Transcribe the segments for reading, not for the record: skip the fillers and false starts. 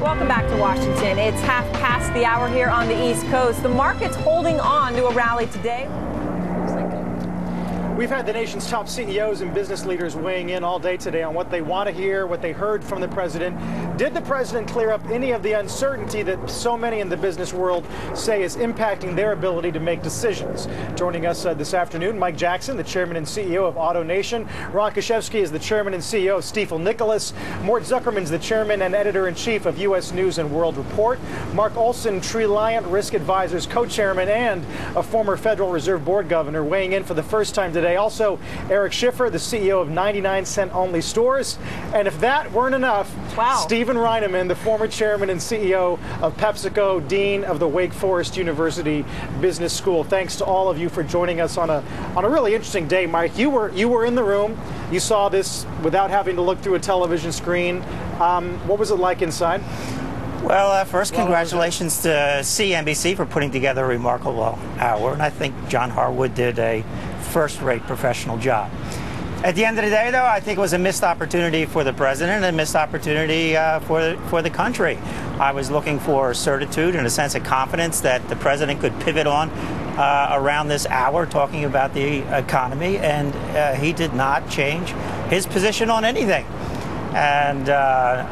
Welcome back to Washington. It's half past the hour here on the East Coast. The market's holding on to a rally today. We've had the nation's top CEOs and business leaders weighing in all day today on what they want to hear, what they heard from the president. Did the president clear up any of the uncertainty that so many in the business world say is impacting their ability to make decisions? Joining us this afternoon, Mike Jackson, the chairman and CEO of AutoNation. Ron Kruszewski is the chairman and CEO of Stifel Nicolaus. Mort Zuckerman is the chairman and editor-in-chief of U.S. News and World Report. Mark Olson, Treliant Risk Advisors co-chairman and a former Federal Reserve Board governor, weighing in for the first time today. Also, Eric Schiffer, the CEO of 99-cent-only stores. And if that weren't enough, Stephen Reineman, the former chairman and CEO of PepsiCo, dean of the Wake Forest University Business School. Thanks to all of you for joining us on a really interesting day. Mike, you were in the room. You saw this without having to look through a television screen. What was it like inside? Well, first, congratulations to CNBC for putting together a remarkable hour. And I think John Harwood did a first-rate professional job. At the end of the day, though, I think it was a missed opportunity for the president and a missed opportunity for the country. I was looking for certitude and a sense of confidence that the president could pivot on around this hour talking about the economy, and he did not change his position on anything. And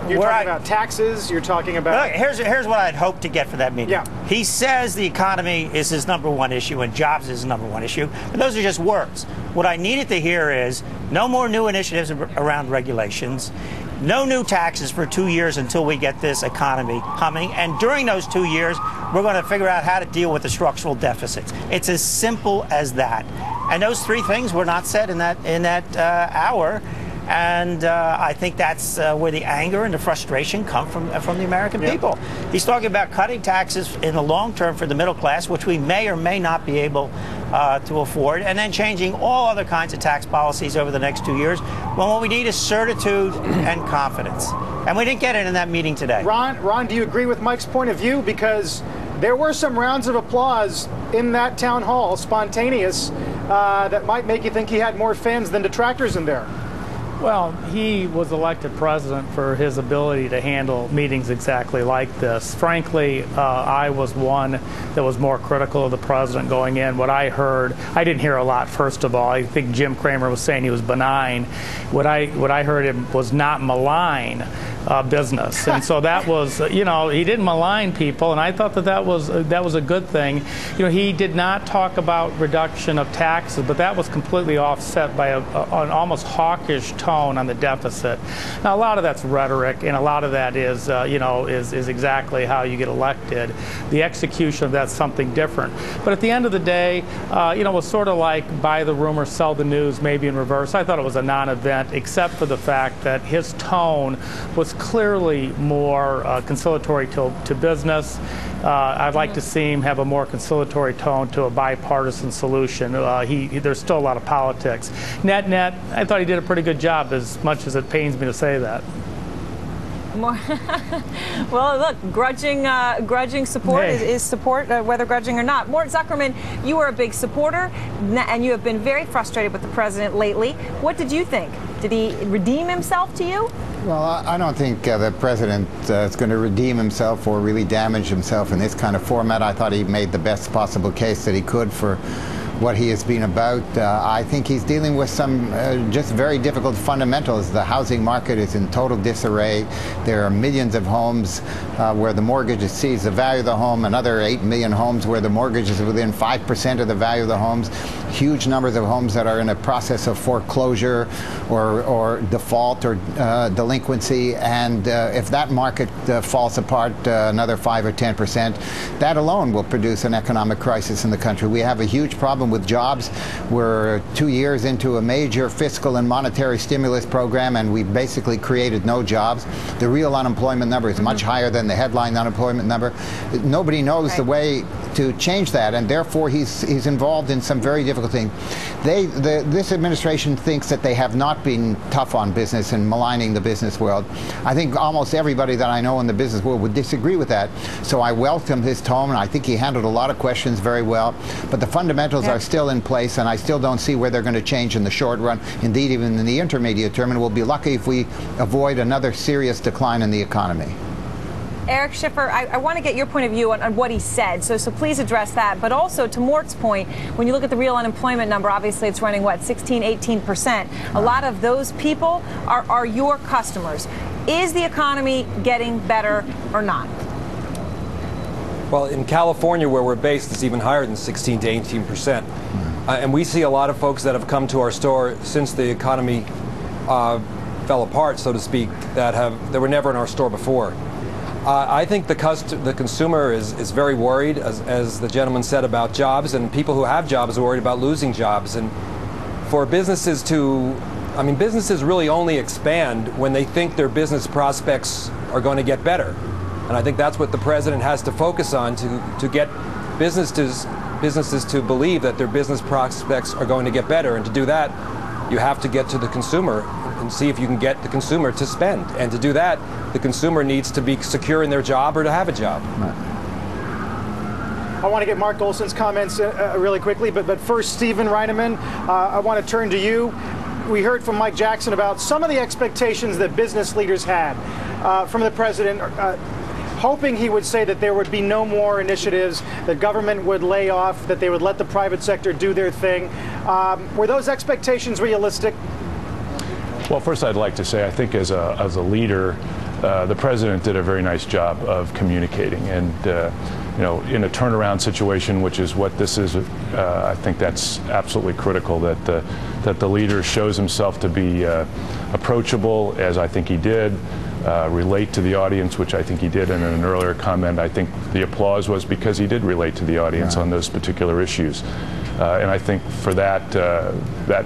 you're talking about taxes. You're talking about. Look, here's what I'd hoped to get for that meeting. Yeah. He says the economy is his #1 issue and jobs is his #1 issue. But those are just words. What I needed to hear is no more new initiatives around regulations, no new taxes for 2 years until we get this economy humming. And during those 2 years, we're going to figure out how to deal with the structural deficits. It's as simple as that. And those three things were not said in that hour. And I think that's where the anger and the frustration come from the American people. He's talking about cutting taxes in the long term for the middle class, which we may or may not be able to afford, and then changing all other kinds of tax policies over the next 2 years. Well, what we need is certitude and confidence. And we didn't get it in that meeting today. Ron, do you agree with Mike's point of view? Because there were some rounds of applause in that town hall, spontaneous, that might make you think he had more fans than detractors in there. Well, he was elected president for his ability to handle meetings exactly like this. Frankly, I was one that was more critical of the president going in. What I heard, I didn't hear a lot, first of all. I think Jim Cramer was saying he was benign. What I heard him was not malign business. And so that was, he didn't malign people, and I thought that was a good thing. He did not talk about reduction of taxes, but that was completely offset by an almost hawkish tone on the deficit. Now, a lot of that's rhetoric, and a lot of that is exactly how you get elected. The execution of that's something different. But at the end of the day, it was sort of like buy the rumor, sell the news, maybe in reverse. I thought it was a non-event, except for the fact that his tone was clearly more conciliatory to business. I'd like to see him have a more conciliatory tone to a bipartisan solution. There's still a lot of politics. Net, I thought he did a pretty good job, as much as it pains me to say that. Well, look, grudging support is support, whether grudging or not. Mort Zuckerman, you were a big supporter, and you have been very frustrated with the president lately. What did you think? Did he redeem himself to you? Well, I don't think the president is going to redeem himself or really damage himself in this kind of format. I thought he made the best possible case that he could for what he has been about. I think he's dealing with some just very difficult fundamentals. The housing market is in total disarray. There are millions of homes where the mortgage exceeds the value of the home, another 8 million homes where the mortgage is within 5% of the value of the homes, huge numbers of homes that are in a process of foreclosure or default or delinquency. And if that market falls apart another 5 or 10%, that alone will produce an economic crisis in the country. We have a huge problem with jobs. We're 2 years into a major fiscal and monetary stimulus program, and we've basically created no jobs. The real unemployment number is much higher than the headline unemployment number. Nobody knows the way to change that, and therefore he's involved in some very difficult things. This administration thinks that they have not been tough on business and maligning the business world. I think almost everybody that I know in the business world would disagree with that. So I welcome his tone, and I think he handled a lot of questions very well. But the fundamentals are still in place, and I still don't see where they're going to change in the short run. Indeed, even in the intermediate term, and we'll be lucky if we avoid another serious decline in the economy. Eric Schiffer, I want to get your point of view on what he said, so please address that. But also, to Mort's point, when you look at the real unemployment number, obviously it's running, what, 16, 18%. A lot of those people are your customers. Is the economy getting better or not? Well, in California, where we're based, it's even higher than 16 to 18%. And we see a lot of folks that have come to our store since the economy fell apart, so to speak, that were never in our store before. I think the consumer is very worried, as the gentleman said, about jobs, and people who have jobs are worried about losing jobs. And for businesses businesses really only expand when they think their business prospects are going to get better. And I think that's what the president has to focus on to get businesses to believe that their business prospects are going to get better. And to do that, you have to get to the consumer and see if you can get the consumer to spend. And to do that, the consumer needs to be secure in their job or to have a job. I want to get Mark Olson's comments really quickly, but first, Stephen Reineman, I want to turn to you. We heard from Mike Jackson about some of the expectations that business leaders had from the president, hoping he would say that there would be no more initiatives, that government would lay off, that they would let the private sector do their thing. Were those expectations realistic? Well, first I'd like to say I think as a leader, the president did a very nice job of communicating, and in a turnaround situation, which is what this is, I think that's absolutely critical that the leader shows himself to be approachable, as I think he did, relate to the audience, which I think he did. And in an earlier comment, I think the applause was because he did relate to the audience on those particular issues. And I think for that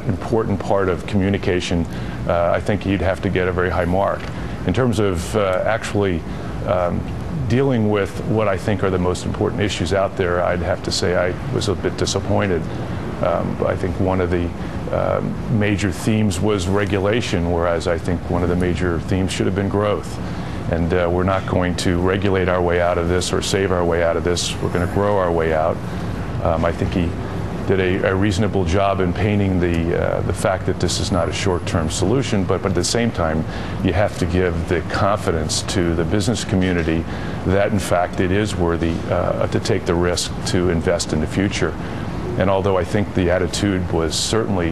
important part of communication, I think he'd have to get a very high mark. In terms of actually dealing with what I think are the most important issues out there, I'd have to say I was a bit disappointed. I think one of the major themes was regulation, whereas I think one of the major themes should have been growth. And we're not going to regulate our way out of this or save our way out of this. We're going to grow our way out. I think he did a reasonable job in painting the fact that this is not a short-term solution, but at the same time, you have to give the confidence to the business community that, in fact, it is worthy to take the risk to invest in the future. And although I think the attitude was certainly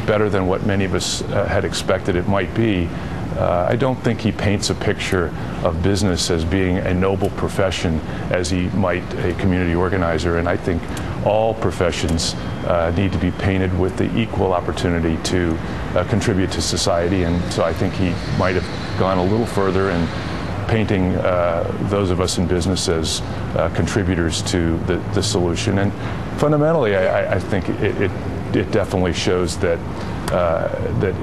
better than what many of us had expected it might be, I don't think he paints a picture of business as being a noble profession as he might a community organizer. And I think all professions need to be painted with the equal opportunity to contribute to society. And so I think he might have gone a little further in painting those of us in business as contributors to the solution. And fundamentally, I think it definitely shows that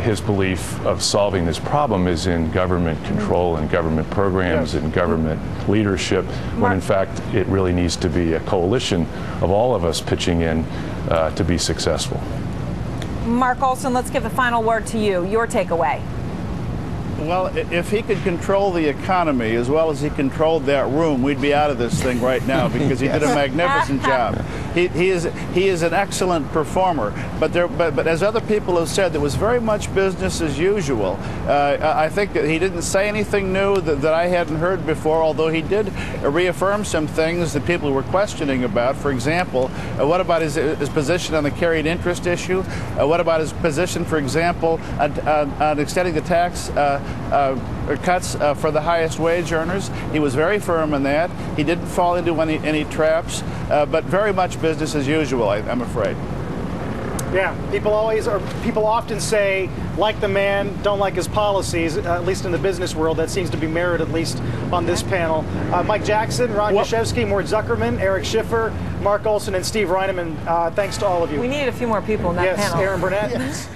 his belief of solving this problem is in government control and government programs and government leadership, when in fact it really needs to be a coalition of all of us pitching in to be successful. Mark Olson, let's give the final word to you. Your takeaway. Well, if he could control the economy as well as he controlled that room, we'd be out of this thing right now, because he did a magnificent job. He is an excellent performer. But as other people have said, there was very much business as usual. I think that he didn't say anything new that I hadn't heard before, although he did reaffirm some things that people were questioning about. For example, what about his position on the carried interest issue? What about his position, for example, on extending the tax cuts for the highest wage earners? He was very firm in that. He didn't fall into any traps, but very much business as usual, I'm afraid. Yeah, people often say, like the man, don't like his policies, at least in the business world. That seems to be mirrored, at least on this panel. Mike Jackson, Ron Yashevsky, Mort Zuckerman, Eric Schiffer, Mark Olson, and Steve Reineman, thanks to all of you. We needed a few more people in that panel. Yes, Aaron Burnett. Yes.